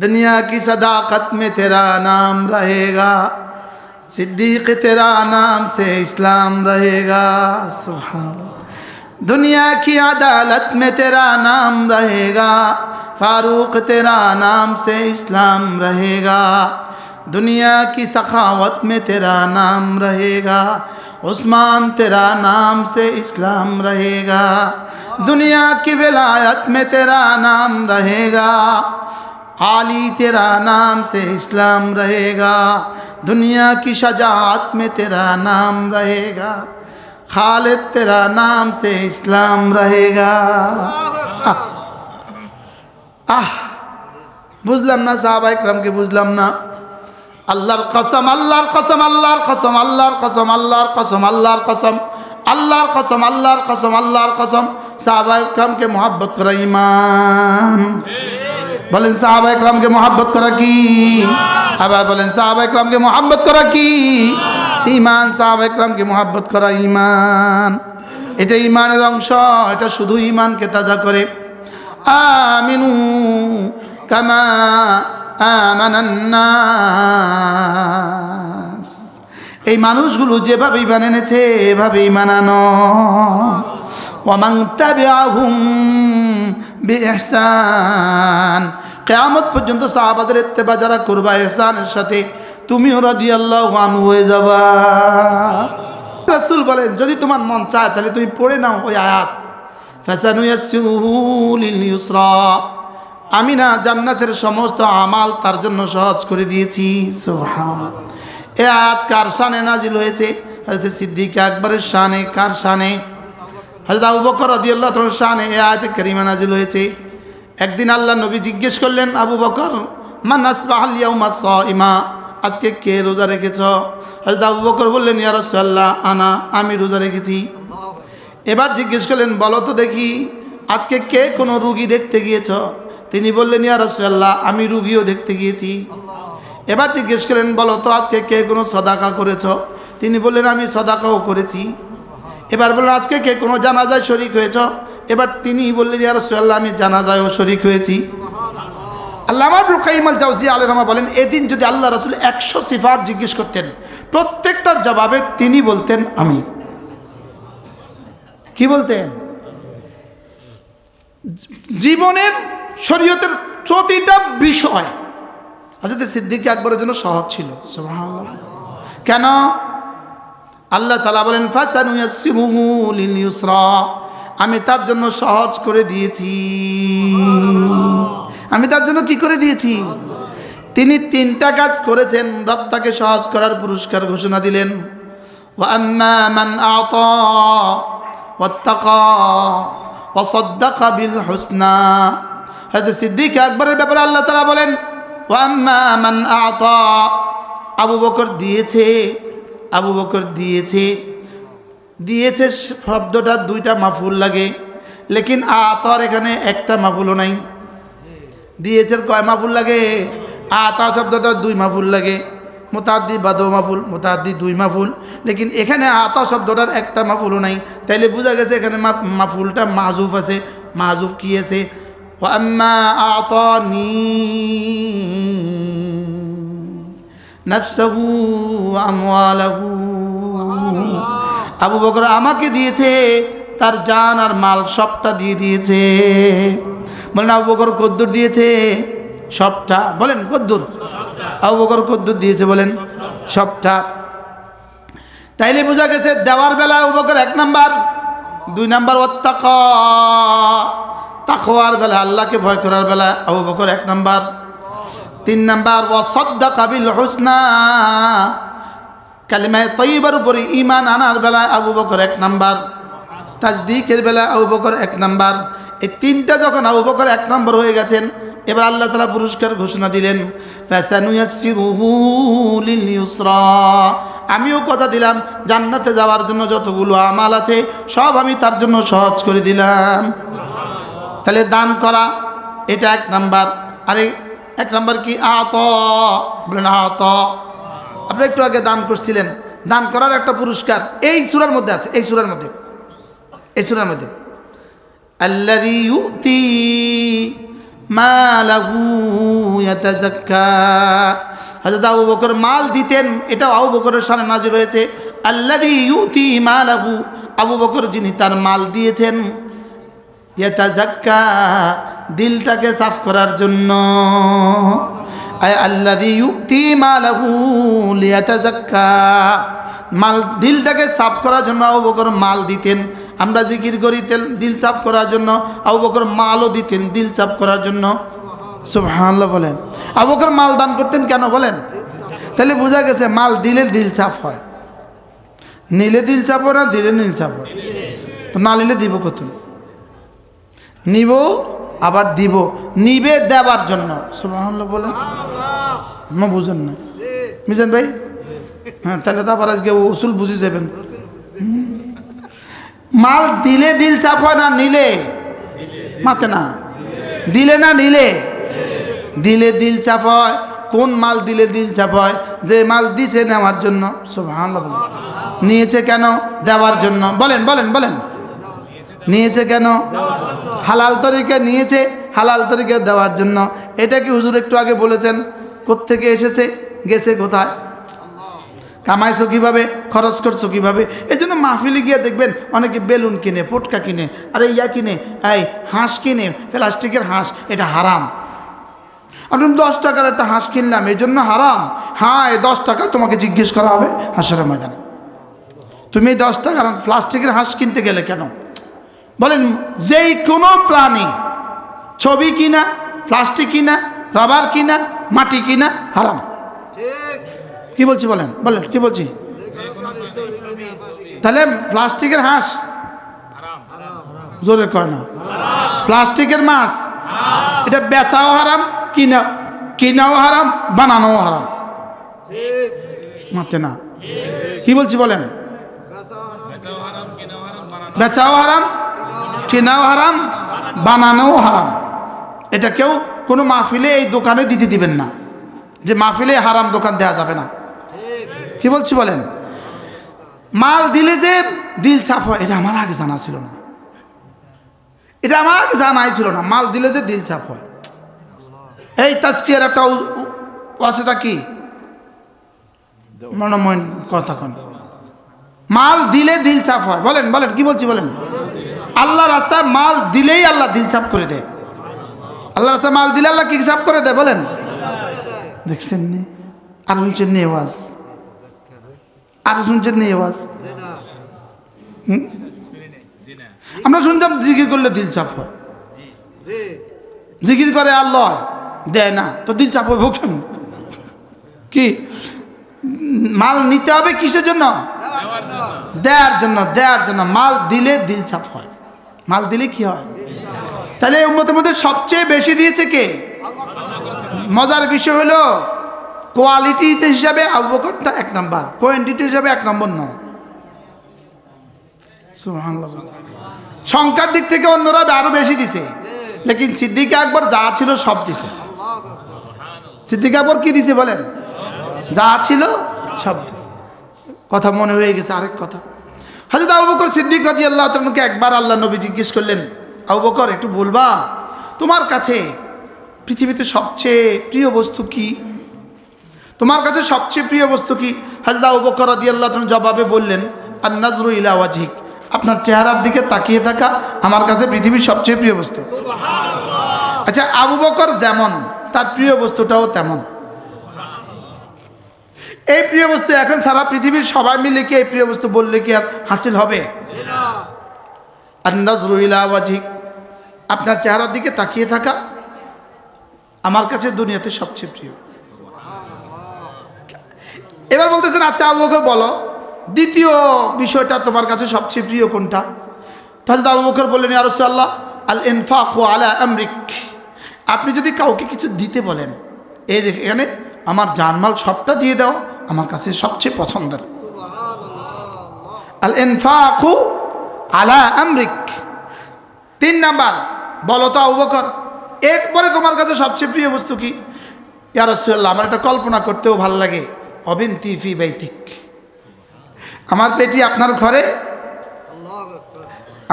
दुनिया की सदाकत में तेरा नाम रहेगा, सिद्दीक तेरा नाम से इस्लाम रहेगा। सुभान। दुनिया की अदालत में तेरा नाम रहेगा, फारूक तेरा नाम से इस्लाम रहेगा। दुनिया की सखावत में तेरा नाम रहेगा, उस्मान तेरा नाम से इस्लाम रहेगा। दुनिया की विलायत में तेरा नाम रहेगा, आली तेरा नाम से इस्लाम रहेगा। दुनिया की शजाअत में तेरा नाम रहेगा, खालिद तेरा नाम से इस्लाम रहेगा। बुझलाम ना साहबाए किराम के, बुझलाम ना। আল্লাহর কসম, আল্লাহর কসম, আল্লাহর কসম, আল্লাহর কসম, আল্লাহর কসম, আল্লাহর কসম, আল্লাহর কসম, আল্লাহর কসম, আল্লাহর কসম। সাহাবায়ে কেরামকে মহব্বত করা ঈমান। বলেন সাহাবায়ে কেরামকে মহব্বত করা কি? আবার বলেন সাহাবায়ে কেরামকে মহব্বত করা কি? ঈমান। সাহাবায়ে কেরামকে মহব্বত করা ঈমান। এটা ঈমানের অংশ, এটা শুধু ঈমানকে তাজা করে। আমিনু কামা আমানান্নাস। এই মানুষগুলো যেভাবে ঈমান এনেছে এভাবে ঈমান আনো। ওয়ামান তাবিআহুম বিইহসান। কিয়ামত পর্যন্ত সাহাবাদের ইত্তেবা যারা করবা ইহসানের সাথে, তুমিও রাদিয়াল্লাহু আনহু হয়ে যাবা। রাসূল বলেন যদি তোমার মন চায় তাহলে তুমি পড়ে নাও ওই আয়াত, ফাসানুয়াসসিরুহু লিল ইউসরা। আমি না জান্নাতের সমস্ত আমাল তার জন্য সহজ করে দিয়েছি। সুবহানাল্লাহ। এই আয়াত কার শানে নাজিল হয়েছে? হযরত সিদ্দিক আকবরের শানে। কার শানে? হযরত আবু বকর রাদিয়াল্লাহু তাআলার শানে এই আয়াত কারিমা নাজিল হয়েছে। একদিন আল্লাহ নবী জিজ্ঞেস করলেন, আবু বকর, মান আসবাহাল ইয়াউমা সাইমা, আজকে কে রোজা রেখেছ? হযরত আবু বকর বললেন, ইয়া রাসূলুল্লাহ আনা, আমি রোজা রেখেছি। এবার জিজ্ঞেস করলেন, বলো তো দেখি আজকে কে কোনো রোগী দেখতে গিয়েছ? তিনি বললেন, ইয়া রাসূলুল্লাহ আমি রোগীও দেখতে গিয়েছি। এবার জিজ্ঞেস করলেন, বলো তো আজকে কে কোনো সদাকা করেছ? তিনি বললেন, আমি সদাকাও করেছি। এবার বললেন, আজকে কে কোনো জানাজায় শরীক হয়েছ? এবার তিনি বললেন, ইয়া রাসূলুল্লাহ আমি জানাজায়ও শরীক হয়েছি। আল্লামা ইবনুল কাইয়িম আল জাওজিয়া আলাইহিস রাহমাহ বলেন, এদিন যদি আল্লাহ রাসূল 100 সিফাত জিজ্ঞেস করতেন, প্রত্যেকটার জবাবে তিনি বলতেন আমি। কি বলতেন? জীবনের শরীয়তের প্রতিটা বিষয় হযরত সিদ্দিক আকবরের জন্য সহজ ছিল। সুবহানাল্লাহ। কেন? আল্লাহ তাআলা বলেন, ফাসানুয়াসসিরুহু লিল ইউসরা, আমি তার জন্য সহজ করে দিয়েছি। আমি তার জন্য কি করে দিয়েছি? তিনি 3টা কাজ করেছেন, রব তাকে সহজ করার পুরস্কার ঘোষণা দিলেন। ওয়া আম্মা মান আতা ওয়াত্তাকা ওয়া সাদ্দাকা বিল হুসনা। হযরত সিদ্দিক আকবরের ব্যাপারে আল্লাহ তাআলা বলেন, ওয়া আম্মা মান আতা, আবু বকর দিয়েছে, আবু বকর দিয়েছে। দিয়েছে শব্দটা 2টা মাফুল লাগে, লেকিন আতার এখানে একটা মাফুলও নাই। দিয়েছে কয় মাফুল লাগে? আতা শব্দটা 2 মাফুল লাগে। মুতাআদ্দি বা 2 মাফুল, মুতাআদ্দি 2 মাফুল, লেকিন এখানে আতা শব্দটার একটা মাফুলও নাই। তাইলে বোঝা গেছে এখানে মাফুলটা মাহজুফ আছে। মাহজুফ কি আছে? ওয়া আম্মা আতানি নাফসাহু ওয়া আমওয়ালাহু। আবু বকর আমাকে দিয়েছে, তার জান আর মাল সবটা দিয়ে দিয়েছে। বলেন আবু বকর কদ্দুর দিয়েছে? সবটা। বলেন কদ্দুর? আবু বকর কদ্দুর দিয়েছে? বলেন সবটা। তাইলে বোঝা গেছে দেওয়ার বেলা আবু বকর 1 নাম্বার, 2 নাম্বার ওয়াত্তাকা, তাকওয়ার বেলা আল্লাহকে ভয় করার বেলা আবু বকর 1 নাম্বার, 3 নাম্বার ওয়া সাদ্দাকা বিল হুসনা, কালিমায়ে তাইয়্যিবার উপরে ঈমান আনার বেলা আবু বকর 1 নাম্বার, তাসদীকের বেলা আবু বকর 1 নাম্বার। এই 3টা যখন আবু বকর 1 নাম্বার হয়ে গেছেন, এবার আল্লাহ তাআলা পুরস্কার ঘোষণা দিলেন, ফাসানুয়াসসিরুহু লিল ইউসরা। আমিও কথা দিলাম জান্নাতে যাওয়ার জন্য যতগুলো আমাল আছে সব আমি তার জন্য সহজ করে দিলাম। তাহলে দান করা এটা 1 নাম্বার। আরে 1 নাম্বার কি? আতা। বলেন আতা। আপনি একটু আগে দান করছিলেন, দান করার একটা পুরস্কার এই সূরার মধ্যে আছে। এই সূরার মধ্যে আল্লাযী ইউতি মালাহু ইয়াতাযাক্কা। হযরত আবু বকর মাল দিতেন, এটা আবু বকরের শানে নাযিল হয়েছে। আল্লাযী ইউতি মালাহু, আবু বকর যিনি তার মাল দিয়েছেন, ইয়াতাযাক্কা, দিলটাকে সাফ করার জন্য। আয় আল্লাযী ইউতি মালাহু লিয়াতাযাক্কা, মাল দিলটাকে সাফ করার জন্য আবু বকর মাল দিতেন। আমরা জিকির করি দিল সাফ করার জন্য, আবু বকর মালও দিতেন দিল সাফ করার জন্য। সুবহানাল্লাহ বলেন। আবু বকর মাল দান করতেন কেন বলেন? তাহলে বোঝা গেছে মাল দিলে দিল সাফ হয়, নিলে দিল চাপ হয় না, দিলে নীল চাপ হয়। তো না নিলে দিব কত? নিব আবার দিব, নিবে দেবার জন্য। সুবহানাল্লাহ বলেন। না বুঝেন না মিজান ভাই? হ্যাঁ, তাহলে তো আবার আজকে উসুল বুঝে যাবেন। মাল দিলে দিল চাপ হয় না, নিলে মাতে না, দিলে না নিলে, দিলে দিল চাপ হয়। কোন মাল দিলে দিল চাপ হয়? যে মাল দিছে নেওয়ার জন্য। সুবহানাল্লাহ। নিয়েছে কেন? দেওয়ার জন্য। বলেন বলেন বলেন। নিয়েছে কেন? হালাল তরিকা নিয়েছে, হালাল তরিকা দেওয়ার জন্য। এটা কি হুজুর একটু আগে বলেছেন? কোত্থেকে এসেছে, গেছে কোথায়, কামাইছো কিভাবে, খরচ করছো কিভাবে। এই জন্য মাহফিলে গিয়ে দেখবেন অনেকে বেলুন কিনে, পটকা কিনে, আরে ইয়া কিনে, এই হাঁস কিনে, প্লাস্টিকের হাঁস, এটা হারাম। আপনি 10 টাকার একটা হাঁস কিনলাম, এই জন্য হারাম? হ্যাঁ, এই 10 টাকা তোমাকে জিজ্ঞেস করা হবে হাঁসের ময়দানে, তুমি 10 টাকার প্লাস্টিকের হাঁস কিনতে গেলে কেন? বলেন, যেই কোনো প্রাণী, ছবি কিনা, প্লাস্টিক কিনা, রাবার কিনা, মাটি কিনা হারাম। কি বলছি বলেন বলেন, কি বলছি? তাহলে প্লাস্টিকের হাঁস জোরে কয় না, প্লাস্টিকের মাছ, এটা বেচাও হারাম, কিনাও হারাম, বানানোও হারাম। মাতে না, কি বলছি বলেন? বেচাও হারাম, কেনাও হারাম, বানানোও হারাম। এটা কেউ কোনো মাহফিলে এই দোকানে দিতে দিবেন না, যে মাহফিলে হারাম দোকান দেওয়া যাবে না। কি বলছি বলেন? মাল দিলে যে দিল চাপ হয়, এটা আমার আগে জানা ছিল না, এটা আমার আগে জানাই ছিল না। মাল দিলে যে দিল চাপ হয়, এই তাজকিয়ার একটা ওয়াসিতা কি মনোময় কথা কোন, মাল দিলে দিল চাপ হয়। বলেন বলেন, কি বলছি বলেন? আল্লাহ রাস্তায় মাল দিলেই আল্লাহ দিল চাপ করে দেয়। আল্লাহ রাস্তায় মাল দিলে আল্লাহ কি চাপ করে দেয় বলেন? দেখছেন নি? আর শুনছেন নি আওয়াজ? আর শুনছেন নি আওয়াজ? আমরা শুনতাম জিকির করলে দিল চাপ হয়, জিকির করে আল্লাহ দেয় না, তো দিল চাপ হয় ভোগ। কি মাল নিতে হবে কিসের জন্য? দেওয়ার জন্য। দেওয়ার জন্য মাল দিলে দিল চাপ হয়। মাল দিলে কি হয়? তাহলে উম্মতের মধ্যে সবচেয়ে বেশি দিয়েছে কে? মজার বিষয় হলো কোয়ালিটি হিসাবে আবু বকরটা 1 নাম্বার, কোয়ান্টিটি হিসাবে 1 নম্বর নয়। সুবহানাল্লাহ। সংখ্যার দিক থেকে অন্যরা আরো বেশি দিছে, লেকিন সিদ্দিক আকবর যা ছিল সব দিছে। সিদ্দিক আকবর কি দিছে বলেন? যা ছিল সব দিছে। কথা মনে হয়ে গেছে আরেক কথা। হযরত আবু বকর সিদ্দিক রাদিয়াল্লাহু তাআলাকে একবার আল্লাহ নবী জিজ্ঞেস করলেন, আবু বকর একটু বলবা তোমার কাছে পৃথিবীতে সবচেয়ে প্রিয় বস্তু কি? তোমার কাছে সবচেয়ে প্রিয় বস্তু কি? হযরত আবু বকর রাদিয়াল্লাহু তাআলা জবাবে বললেন, আন-নাজরু ইলা ওয়াজহিক, আপনার চেহারার দিকে তাকিয়ে থাকা আমার কাছে পৃথিবীর সবচেয়ে প্রিয় বস্তু। সুবহানাল্লাহ। আচ্ছা, আবু বকর যেমন তার প্রিয় বস্তুটাও তেমন। এই প্রিয় বস্তু এখন সারা পৃথিবীর সবাই মিলে কি এই প্রিয় বস্তু বললে কি আর হাসিল হবে? আন-নাজরু ইলা ওয়াজহিক, আপনার চেহারার দিকে তাকিয়ে থাকা আমার কাছে দুনিয়াতে সবচেয়ে প্রিয়। এবার বলতেছেন, আচ্ছা আবু বকর বলো দ্বিতীয় বিষয়টা তোমার কাছে সবচেয়ে প্রিয় কোনটা? তাহলে আবু বকর বললেন, ইয়া রাসূলুল্লাহ আল ইনফাকু আলা আমরিক, আপনি যদি কাউকে কিছু দিতে বলেন, এই এখানে আমার জানমাল সবটা দিয়ে দাও আমার কাছে সবচেয়ে পছন্দের। আল ইনফাকু আলা আমরিক। 3 নাম্বার বলো তো আবু বকর, এরপরে তোমার কাছে সবচেয়ে প্রিয় বস্তু কি? ইয়া রাসূলুল্লাহ আমার এটা কল্পনা করতেও ভালো লাগে, অবিনতি ফি বাইতিক, আমার বেটি আপনার ঘরে,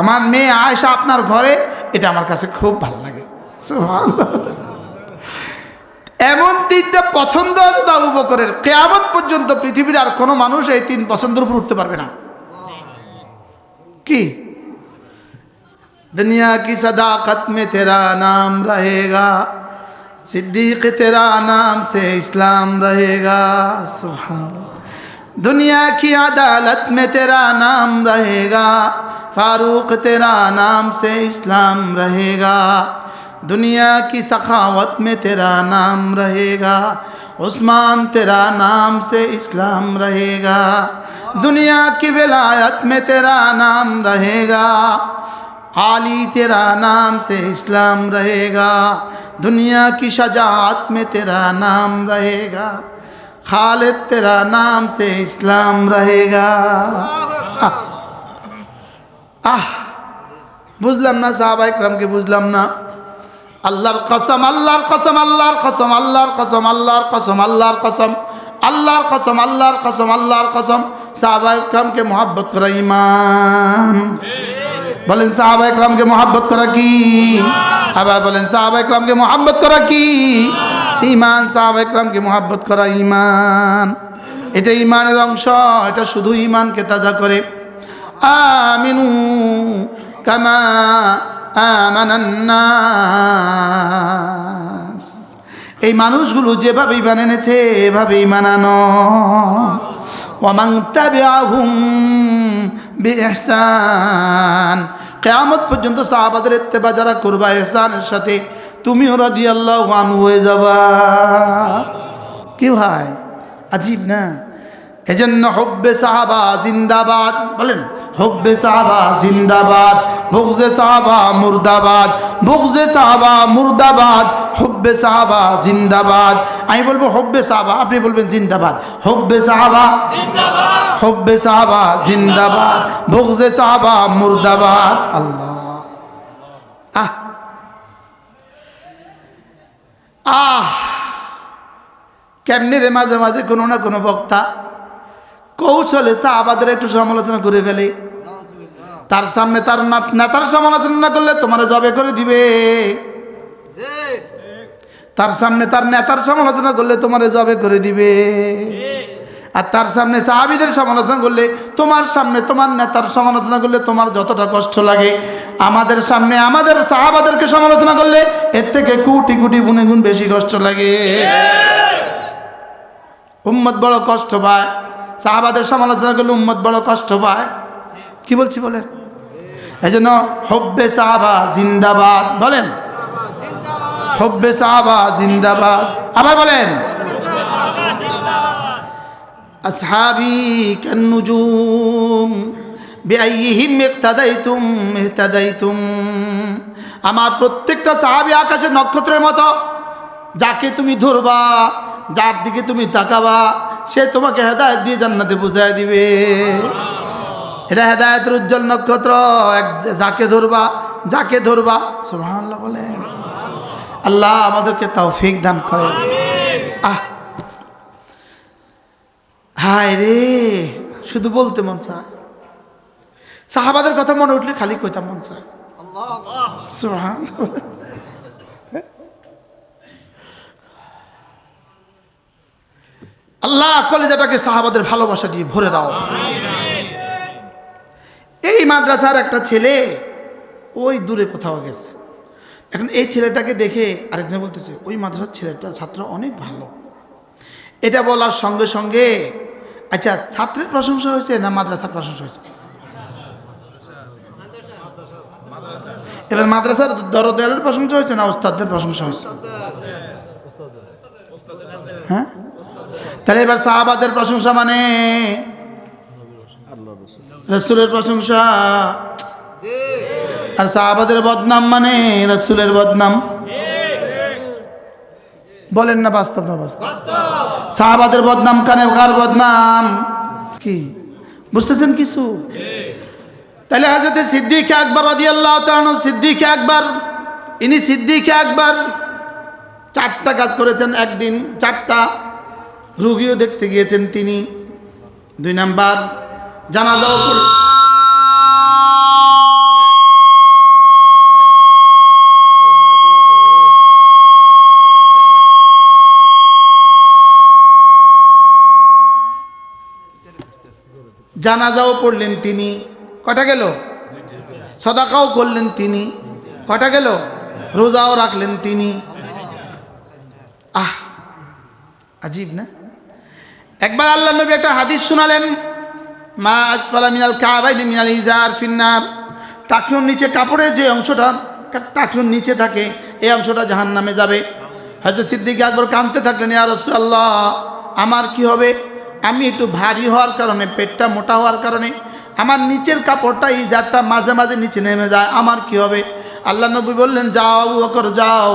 আমার মেয়ে আয়েশা আপনার ঘরে, এটা আমার কাছে খুব ভালো লাগে। সুবহানাল্লাহ। এমন তিনটা পছন্দ আছে আবু বকরের, কিয়ামত পর্যন্ত পৃথিবীর আর কোনো মানুষ এই তিন পছন্দের উপর উঠতে পারবে না। কি? दुनिया की सदाकत में तेरा नाम रहेगा, सिद्दीक तेरा नाम से इस्लाम रहेगा, सुभान अल्लाह। दुनिया की अदालत में तेरा नाम रहेगा, फारूक तेरा नाम से इस्लाम रहेगा। दुनिया की सखावत में तेरा नाम रहेगा, उस्मान तेरा नाम से इस्लाम रहेगा। दुनिया की विलायत में तेरा नाम रहेगा, आली तेरा नाम से इस्लाम रहेगा। दुनिया की शजाअत में तेरा नाम रहेगा, खालिद तेरा नाम से इस्लाम रहेगा। বুঝলাম না সাহাবা ইকরামকে, বুঝলাম না। আল্লাহর কসম, আল্লাহর কসম, আল্লাহর কসম, আল্লাহর কসম, আল্লাহর কসম, আল্লাহর কসম, আল্লাহর কসম, আল্লাহর কসম, আল্লাহর কসম। সাহাবা ইকরামকে মহব্বত করা ঈমান। বলেন সাহাবা ইকরামকে মহব্বত করা কি? আবার বলেন সাহাবা ইকরামকে মহব্বত করা কি? ঈমান। সাহাবা ইকরামকে মহব্বত করা ঈমান। এটা ঈমানের অংশ, এটা শুধু ঈমানকে তাজা করে। আমিনু কামা আমানান নাস। এই মানুষগুলো যেভাবে ঈমান এনেছে এভাবে ঈমান আনো। ওয়ামান তাবিআহুম বিইহসান। কিয়ামত পর্যন্ত সাহাবাদের ইত্তেবা যারা করবা ইহসানের সাথে, তুমিও রাদিয়াল্লাহু আনহু হয়ে যাবা। কি ভাই, আজীব না? এজন্য হুব্বে সাহাবা জিন্দাবাদ। বলেন হুব্বে সাহাবা জিন্দাবাদ, বুগজে সাহাবা মুর্দাবাদ, বুগজে সাহাবা মুর্দাবাদ, হুব্বে সাহাবা জিন্দাবাদ। আমি বলবো হুব্বে সাহাবা, আপনি বলবেন জিন্দাবাদ। হুব্বে সাহাবা জিন্দাবাদ, হুব্বে সাহাবা জিন্দাবাদ, বুগজে সাহাবা মুর্দাবাদ। আল্লাহ। কেমনি রে, মাঝে মাঝে কোনো না কোনো বক্তা কৌশলে সাহাবাদের একটু সমালোচনা করে ফেলে। তার সামনে তার নেতার সমালোচনা না করলে তোমার জবে করে দিবে। তার সামনে তার নেতার সমালোচনা করলে তোমার জবে করে দিবে। আর তার সামনে সাহাবীদের সমালোচনা করলে, তোমার সামনে তোমার নেতার সমালোচনা করলে তোমার যতটা কষ্ট লাগে, আমাদের সামনে আমাদের সাহাবাদেরকে সমালোচনা করলে এর থেকে কোটি কোটি গুণে গুণ বেশি কষ্ট লাগে। উম্মত বড় কষ্ট পায়, সাহাবাদের সমালোচনা করলে উম্মত বড় কষ্ট পায়। কি বলছি বলেন? এই জন্য হুব্বে সাহাবা জিন্দাবাদ। বলেন হুব্বে সাহাবা জিন্দাবাদ। আবার বলেন আসহাবি কান্নুজুম বিআইহিম ইক্তাদাইতুম ইহতাদাইতুম। আমার প্রত্যেকটা সাহাবী আকাশের নক্ষত্রের মতো, যাকে তুমি ধরবা, যার দিকে তুমি তাকাবা, সে তোমাকে হেদায়েত দিয়ে জান্নাতে পৌঁছায় দিবে। এটা হেদায়েতের উজ্জ্বল নক্ষত্র। যাকে ধরবা, যাকে ধরবা। সুবহানাল্লাহ বলেন। আল্লাহ আমাদেরকে তৌফিক দান করেন। হায় রে, শুধু বলতে মন চায়, সাহাবাদের কথা মনে উঠলে খালি কইতাম মন চায়। সুবহানাল্লাহ। আল্লাহ কলেজাটাকে সাহাবাদের ভালোবাসা দিয়ে ভরে দাও। এই মাদ্রাসার একটা ছেলে ওই দূরে কোথাও গেছে, এখন এই ছেলেটাকে দেখে আরেকজন বলতেছে ওই মাদ্রাসার ছেলেটা ছাত্র অনেক ভালো। এটা বলার সঙ্গে সঙ্গে, আচ্ছা ছাত্রের প্রশংসা হয়েছে না মাদ্রাসার প্রশংসা হয়েছে? এবার মাদ্রাসার দরদেয়ালের প্রশংসা হয়েছে না ওস্তাদদের প্রশংসা হয়েছে? হ্যাঁ, তাহলে এবার সাহাবাদের প্রশংসা মানে রাসূলের প্রশংসা, আর সাহাবাদের বদনাম মানে রাসূলের বদনাম। বলেন না বাস্তব না বাস্তব? সাহাবাদের বদনাম কানে কার বদনাম? কি বুঝতেছেন কিছু? তাহলে হযরত সিদ্দিক আকবর রাদিয়াল্লাহু তাআলা, সিদ্দিক আকবর, ইনি সিদ্দিক আকবর 4টা কাজ করেছেন একদিন, 4টা রোগীও দেখতে গিয়েছেন তিনি। 2 নাম্বার জানাজাও পড়ে, জানাজাও পড়লেন তিনি, কটা গেল? সদাকাও করলেন তিনি, কটা গেল? রোজাও রাখলেন তিনি। আজীব না? একবার আল্লাহ নবী একটা হাদিস শোনালেন, মা আসফালা মিনাল কাবাইনি মিনাল ইজার ফিন্নার, টাকনুর নিচে কাপড়ের যে অংশটা টাকনুর নিচে থাকে এই অংশটা জাহান্নামে যাবে। হযরত সিদ্দিক আকবর কাঁদতে থাকলেন, ইয়া রাসূলুল্লাহ আমার কি হবে? আমি একটু ভারী হওয়ার কারণে, পেটটা মোটা হওয়ার কারণে আমার নিচের কাপড়টা ইজারটা মাঝে মাঝে নিচে নেমে যায়, আমার কি হবে? আল্লাহ নবী বললেন, যাও আবু বকর যাও,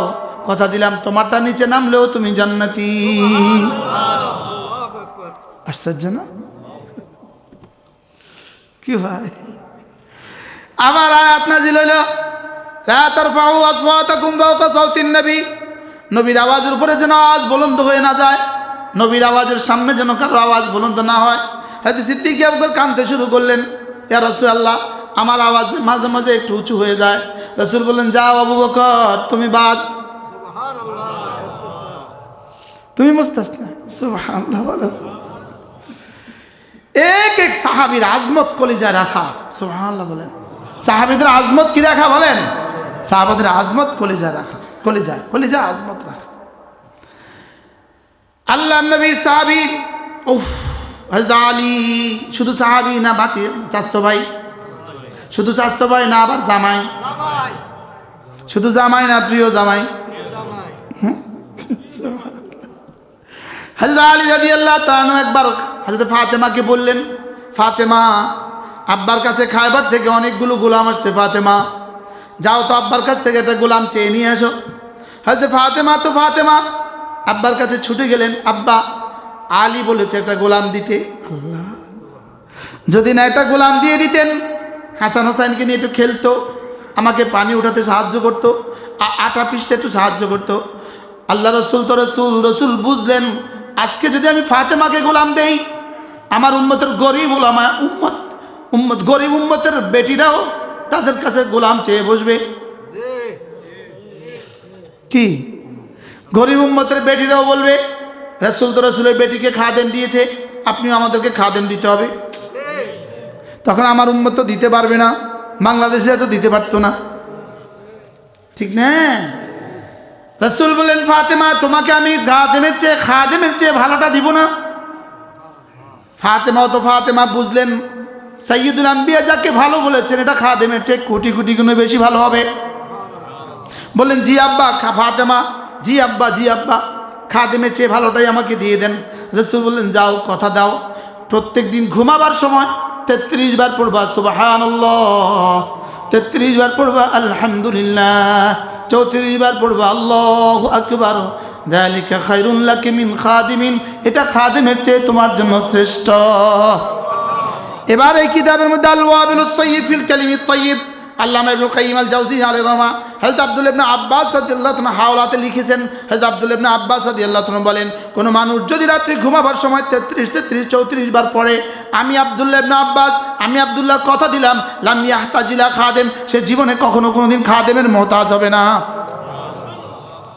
কথা দিলাম তোমারটা নিচে নামলেও তুমি জান্নাতি। আশ্চর্য না? কি হয়? আবার আয়াত নাযিল হলো, লা তারফাউ আসওয়াতাকুম ফাওকা সাওতিন নবী, নবীর আওয়াজের উপরে যেন আওয়াজ বুলন্দ হয়ে না যায়, নবীর আওয়াজের সামনে যেন কারো আওয়াজ বুলন্দ না হয়। হযরত সিদ্দিক আকবর কাঁদতে শুরু করলেন, ইয়া রাসূলুল্লাহ আমার আওয়াজ মাঝে মাঝে একটু উঁচু হয়ে যায়। রাসূল বললেন, যাও আবু বকর তুমি বাদ, তুমি মুস্তাসনা। সুবহানাল্লাহ বলো। এক এক সাহাবীর আজমত কলিজায় রাখা। সুবহানাল্লাহ বলেন। সাহাবীদের আজমত কি রাখা বলেন? সাহাবাদের আজমত কলিজায় রাখা, কলিজায় আজমত রাখা। আল্লাহ নবী সাহাবী, উফ হযরত আলী শুধু সাহাবী না, বাতি চাস্তো ভাই, শুধু চাস্তো ভাই না, আবার জামাই, শুধু জামাই না, প্রিয় জামাই। হযরত আলী রাদিয়াল্লাহু তাআলা একবার হযরত ফাতেমাকে বললেন, ফাতেমা আব্বার কাছে খায়বার থেকে অনেকগুলো গোলাম আসছে, ফাতেমা যাও তো আব্বার কাছ থেকে একটা গোলাম চেয়ে নিয়ে আসো। হযরত ফাতেমা আব্বার কাছে ছুটে গেলেন, আব্বা আলী বলেছে একটা গোলাম দিতে। আল্লাহ, যদি না একটা গোলাম দিয়ে দিতেন, হাসান হোসাইনকে নিয়ে একটু খেলতো, আমাকে পানি উঠাতে সাহায্য করতো, আটা পিষতে একটু সাহায্য করতো। আল্লাহ রসুল তো রসুল বুঝলেন, আজকে যদি আমি ফাতেমাকে গোলাম দেই, আমার উম্মতের গরিব ওলামা গরিব উম্মতের বেটিরাও তাদের কাছে গোলাম চেয়ে বসবে। কি গরিব উম্মতের বেটিরাও বলবে, রসুল তো রসুলের বেটিকে খাদেম দিয়েছে, আপনিও আমাদেরকে খাদেম দিতে হবে। তখন আমার উম্মত তো দিতে পারবে না, বাংলাদেশে তো দিতে পারতো না, ঠিক না? রসুল বললেন, ফাতেমা তোমাকে আমি খাদেমের চেয়ে ভালোটা দিব না। ফাতেমা বুঝলেন সাইয়্যিদুল আম্বিয়া যাকে ভালো বলেছেন, এটা খাদেমের চেয়ে কোটি কোটি গুণে বেশি ভালো হবে। বললেন, জি আব্বা। ফাতেমা, জি আব্বা খাদেমের চেয়ে ভালোটাই আমাকে দিয়ে দেন। রসুল বললেন, যাও কথা দাও, প্রত্যেক দিন ঘুমাবার সময় 33 বার পড়বা সুবহানাল্লাহ, 33 বার পড়বা আলহামদুলিল্লাহ, 34 বার পড়বা আল্লাহু আকবার, যালিকা খায়রুন লাকি মিন খাদিমিন, এটা খাদেমের চেয়ে তোমার জন্য শ্রেষ্ঠ। এবার এই কিতাবের মধ্যে আল ওয়াবিলুস সাইয়্যিব ফিল কালিমিত তাইয়্যিব, আল্লামা ইবনুল কাইয়িম আল জাওজি আলাইহির রাহমা, হযরত আব্দুল্লাহ ইবনে আব্বাস রাদিয়াল্লাহু তাআলা হাওলাতে লিখেছেন। হযরত আব্দুল্লাহ ইবনে আব্বাস রাদিয়াল্লাহু তাআলা বলেন, কোন মানুষ যদি রাত্রি ঘুমাবার সময় 33 বার পড়ে, আমি আব্দুল্লাহ কথা দিলাম, লাম ইয়াহতাজিলা খাদেম, সে জীবনে কখনো কোনোদিন খাদেমের মুহতাজ হবে না।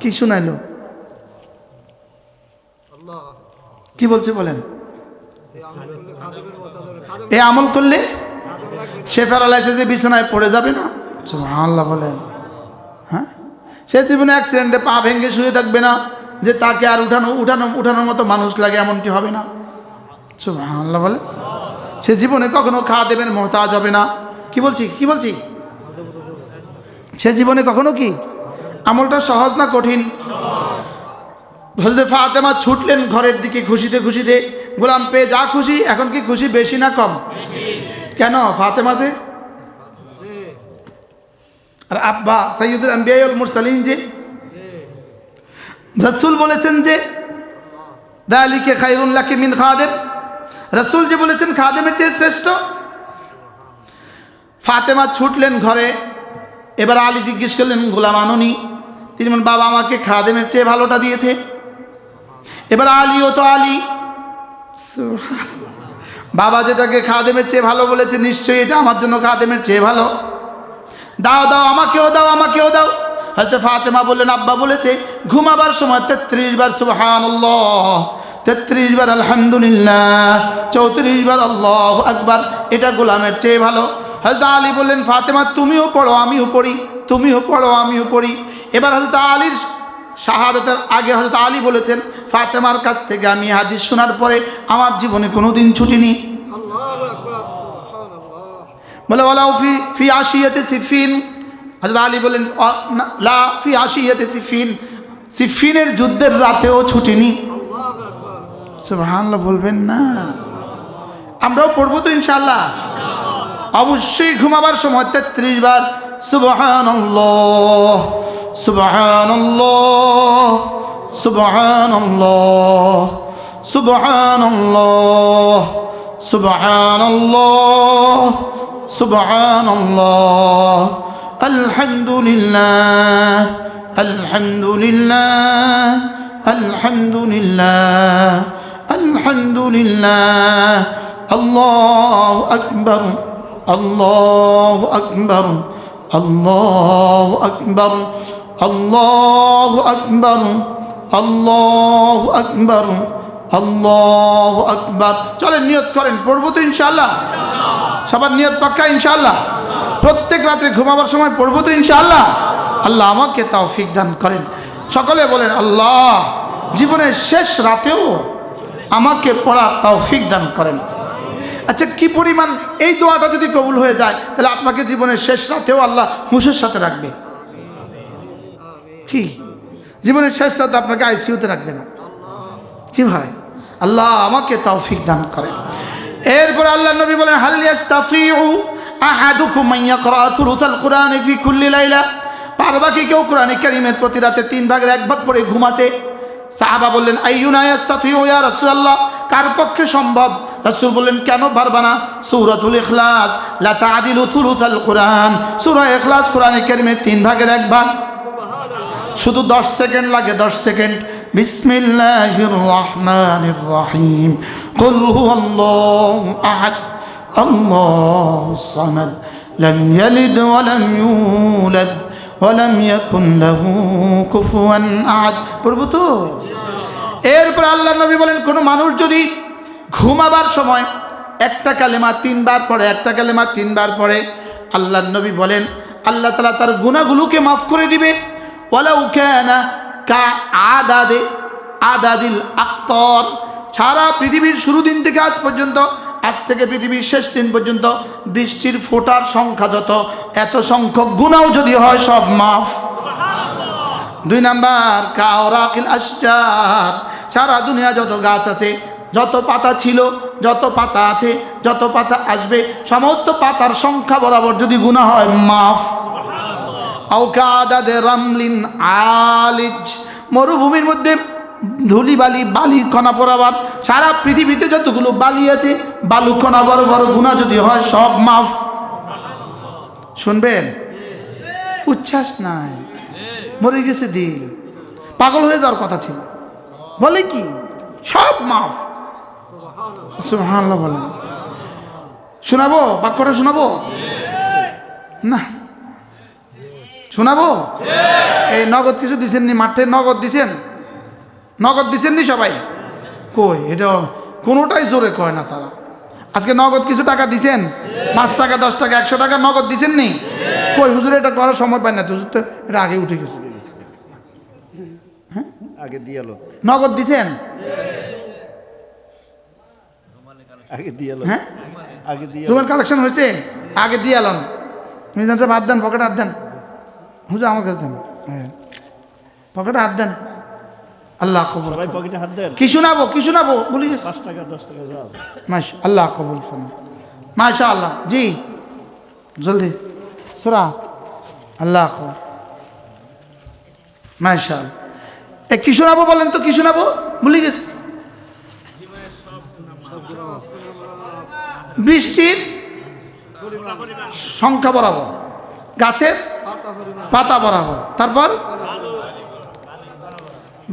কি শুনাইলো? কি বলছে বলেন? এই আমল করলে সে প্যারালাইসিসে বিছানায় পড়ে যাবে না। সুবহানাল্লাহ বলেন। হ্যাঁ, সে জীবনে অ্যাক্সিডেন্টে পা ভেঙে শুয়ে থাকবে না, যে তাকে আর উঠানোর মতো মানুষ লাগে, এমনটি হবে না। সুবহানাল্লাহ বলেন। সে জীবনে কখনো খাদেমের মুহতাজ হবে না। কি বলছি সে জীবনে কখনো কি আমলটা সহজ না কঠিন? হযরত ফাতেমা ছুটলেন ঘরের দিকে খুশিতে খুশিতে, গোলাম পেয়ে যা খুশি। এখন কি খুশি বেশি না কম? কেন? ফাতেমা যে, আর আব্বা সাইয়্যিদুল আম্বিয়া ওয়াল মুরসালিন যে, রাসূল বলেছেন যে যালিকা খায়রুন লাকি মিন খাদেম, রাসূল যে বলেছেন খাদেমের চেয়ে শ্রেষ্ঠ। ফাতেমা ছুটলেন ঘরে। এবার আলী জিজ্ঞেস করলেন, গোলাম আনুনি? তিনি বলেন, বাবা আমাকে খাদেমের চেয়ে ভালোটা দিয়েছে। এবার আলীও তো আলী, বাবা যেটাকে খাদেমের চেয়ে ভালো বলেছে, নিশ্চয়ই এটা আমার জন্য খাদেমের চেয়ে ভালো। দাও আমাকেও দাও। হযরত ফাতেমা বললেন, আব্বা বলেছে ঘুমাবার সময় 33 বার সুবহানাল্লাহ, 33 বার আলহামদুলিল্লাহ, 34 বার আল্লাহু আকবার। এটা গোলামের চেয়ে ভালো। হযরত আলী বললেন, ফাতেমা তুমিও পড়ো আমিও পড়ি, তুমিও পড়ো আমিও পড়ি। এবার হযরত আলীর শাহাদাতের আগে হযরত আলী বলেছেন, ফাতেমার কাছ থেকে আমি হাদিস শোনার পরে আমার জীবনে কোনোদিন ছুটিনি। বলে ওয়ালাউ ফি আশিয়াতি সিফিন, হযরত আলী বলেন লা ফি আশিয়াতি সিফিন, সিফিনের যুদ্ধের রাতেও ছুটিনি। সুবহানাল্লাহ বলবেন না? আমরাও পড়বো তো ইনশাআল্লাহ। অবশ্যই ঘুমাবার সময় 33 বার সুবহানাল্লাহ সুবহানাল্লাহ সুবহানাল্লাহ সুবহানাল্লাহ সুবহানাল্লাহ সুবহানাল্লাহ আলহামদুলিল্লাহ আলহামদুলিল্লাহ আলহামদুলিল্লাহ আলহামদুলিল্লাহ আল্লাহু আকবার আল্লাহু আকবার আল্লাহু আকবার আল্লাহু আকবার আল্লাহু আকবার আল্লাহু আকবার। চলেন নিয়ত করেন, পড়বো তো ইনশাআল্লাহ। সবার নিয়ত পাক্কা ইনশাআল্লাহ। প্রত্যেক রাত্রে ঘুমাবার সময় পড়বো তো ইনশাআল্লাহ। আল্লাহ আমাকে তৌফিক দান করেন। সকলে বলেন আল্লাহ জীবনের শেষ রাতেও আমাকে পড়ার তৌফিক দান করেন। আচ্ছা, কি পরিমাণ এই দোয়াটা যদি কবুল হয়ে যায় তাহলে আপনাকে জীবনের শেষ রাতেও আল্লাহ হুঁশের সাথে রাখবে। কি জীবনের শেষ রাতে আপনাকে আইসিইউতে রাখবে না? কি ভাই, আল্লাহ আমাকে তৌফিক দান করেন। এরপর আল্লাহ নবী বলেন, হাল ইয়াস্তাতিউ আহাদুকুম আন ইয়াকরা থুলুসাল কুরআনি ফি কুল্লি লাইলা, পারবা কি কেউ কোরআনে কারীমের প্রতি রাতে 3 ভাগের 1 ভাগ পড়ে ঘুমাতে? সাহাবা বললেন, আইয়ুনা ইয়াস্তাতিউ ইয়া রাসূলুল্লাহ, কার পক্ষে সম্ভব? রাসূল বললেন, কেন পারবা না? সূরাতুল ইখলাস লা তা'দিলু থুলুসাল কুরআন, সূরা ইখলাস কোরআনে কারীমের 3 ভাগের 1 ভাগ। শুধু 10 সেকেন্ড লাগে, 10 সেকেন্ড। বিসমিল্লাহির রহমানির রহিম, কুল হুয়াল্লাহু আহাদ আল্লাহুস সামাদ লাম ইয়ালিদ ওয়া লাম ইউলাদ ওয়া লাম ইয়াকুন লাহু কুফুয়ান আহাদ। পড়বো তো? এরপর আল্লাহ নবী বলেন, কোনো মানুষ যদি ঘুমাবার সময় একটা কালেমা 3 বার পড়ে, একটা কালেমা 3 বার পড়ে, আল্লাহ নবী বলেন আল্লাহ তাআলা তার গুনাহগুলোকে মাফ করে দিবে। ওয়ালাউ কানা কা আদাদিল আক্তার, সারা পৃথিবীর শুরু দিন থেকে আজ পর্যন্ত, আজ থেকে পৃথিবীর শেষ দিন পর্যন্ত বৃষ্টির ফোঁটার সংখ্যা যত, এত সংখ্যক গুনাহ যদি হয় সব মাফ। 2 নাম্বার কাওরাকিল আশজার, সারা দুনিয়া যত গাছ আছে, যত পাতা ছিল, যত পাতা আছে, যত পাতা আসবে, সমস্ত পাতার সংখ্যা বরাবর যদি গুনাহ হয় মাফ। আউকাদাদে রামলিন আলিজ, মরুভূমির মধ্যে ধুলি বালি, বালির কণা পড়াবার, সারা পৃথিবীতে যতগুলো বালি আছে, বালু কণা বড় বড় গুনাহ যদি হয় সব মাফ। শুনবেন? উচ্ছ্বাস নাই, মরে গেছে দিল, পাগল হয়ে যাওয়ার কথা ছিল, বলে কি সব মাফ। সুবহানাল্লাহ বলেন। শোনাবো? বাক্যটা শোনাবো না? শোনাবো? এই নগদ কিছু দিছেন নি? মাঠে নগদ দিছেন? নগদ দিছেন নি সবাই? কই, এটা কোনোটাই জোরে কয় না তারা। আজকে নগদ কিছু টাকা দিছেন? 5 টাকা 10 টাকা 100 টাকা নগদ দিছেন নি? কই হুজুর এটা করার সময় পায় না তো, হুজুর তো এটা আগে উঠে গেছে। হ্যাঁ আগে দিয়ালো, নগদ দিছেন? আগে দিয়ালো, হ্যাঁ আগে দিয়ালো। রুমের কালেকশন হয়েছে? আগে দিয়ে আলন। মিজান সাহেব হাত দেন, পকেটে হাত দেন। হুজুর আমার কাছে দেন, হ্যাঁ পকেটে হাত দেন। আল্লাহ কবুল। সবাই পকেটে হাত দেন। কি শোনাবো? কি শোনাবো? বলি 5 টাকা 10 টাকা যা আছে। মাশা আল্লাহ কবুল ফরমান। মাশা আল্লাহ। জি জলদি সূরা আল্লাহ কবুল। মাশা আল্লাহ। কি শোনাবো বলেন তো? কি শোনাবো? ভুলে গেছি। বৃষ্টির সংখ্যা বরাবর, গাছের পাতা বরাবর, তারপর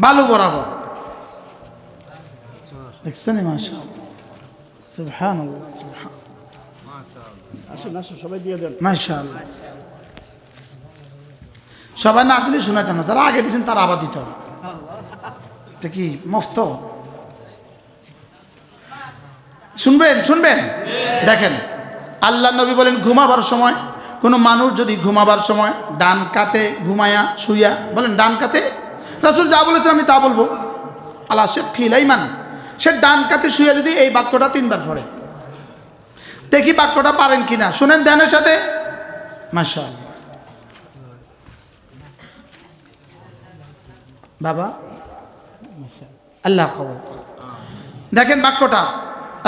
বালু বরাবর। দেখছেন? মাশাআল্লাহ, সুবহানাল্লাহ, সুবহানাল্লাহ। আসুন আসুন সবাই দিয়ে দেন। মাশাআল্লাহ। সবাই না দিলে শোনাতেন না, যারা আগে দিয়েছেন তারা আবার দিতে হবে। এটা কি মুফত? শুনবেন শুনবেন, দেখেন আল্লাহ নবী বলেন ঘুমাবার সময় কোনো মানুষ যদি ঘুমাবার সময় ডান কাতে ঘুমায়া শুইয়া, বলেন ডান কাতে, রাসূল যা বলেছেন আমি তা বলবো, আল্লাহ সে খিলাইমান, সে ডান কাতে শুইয়া যদি এই বাক্যটা 3 বার পড়ে, দেখি বাক্যটা পারেন কিনা, শুনেন ধ্যানের সাথে। মাশাআল্লাহ বাবা, আল্লাহ কবুল করুন। দেখেন বাক্যটা,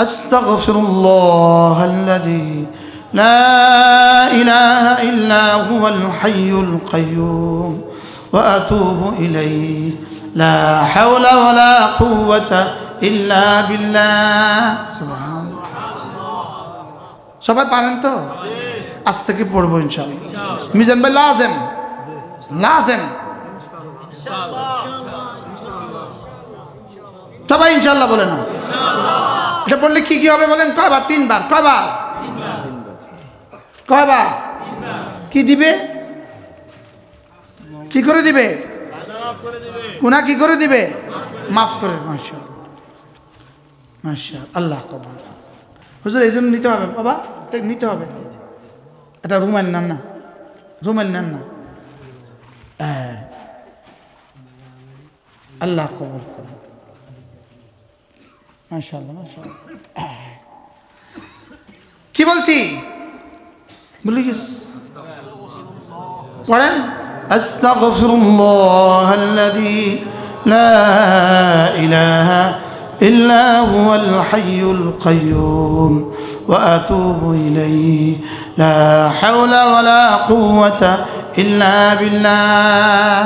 আস্তাগফিরুল্লাহাল্লাযী লা ইলাহা ইল্লা হুয়াল হাইয়ুল কাইয়্যুম ওয়া আতুবু ইলাইহি লা হাওলা ওয়ালা কুওয়াতা ইল্লা বিল্লাহ। সুবহানাল্লাহ। সবাই পারেন তো? আজ থেকে পড়বো ইনশাআল্লাহ। মিজান ভাই লাজেম লাজেম সবাই ইনশাআল্লাহ বলে না। এটা বললে কি কি হবে বলেন? কয়বার? 3 বার। কয়বার? কয়বার? কি দিবে? কি করে দিবে? গুনাহ কি করে দিবে? মাফ করে। মাশাআল্লাহ মাশাআল্লাহ, আল্লাহ কবুল। হুজুর এই জন্য নিতে হবে বাবা, এটা নিতে হবে। এটা রুমাল নেন না, রুমাল নেন না। আল্লাহ কবুল করুন। মাশাআল্লাহ মাশাআল্লাহ। কি বলছি ভুলে গেছি, পড়েন। আস্তাগফিরুল্লাহাল্লাযী লা ইলাহা ইল্লা হুয়াল হাইয়ুল কাইয়্যুম ওয়া আতুবু ইলাইহি লা হাওলা ওয়ালা কুওয়াতা ইল্লা বিল্লাহ।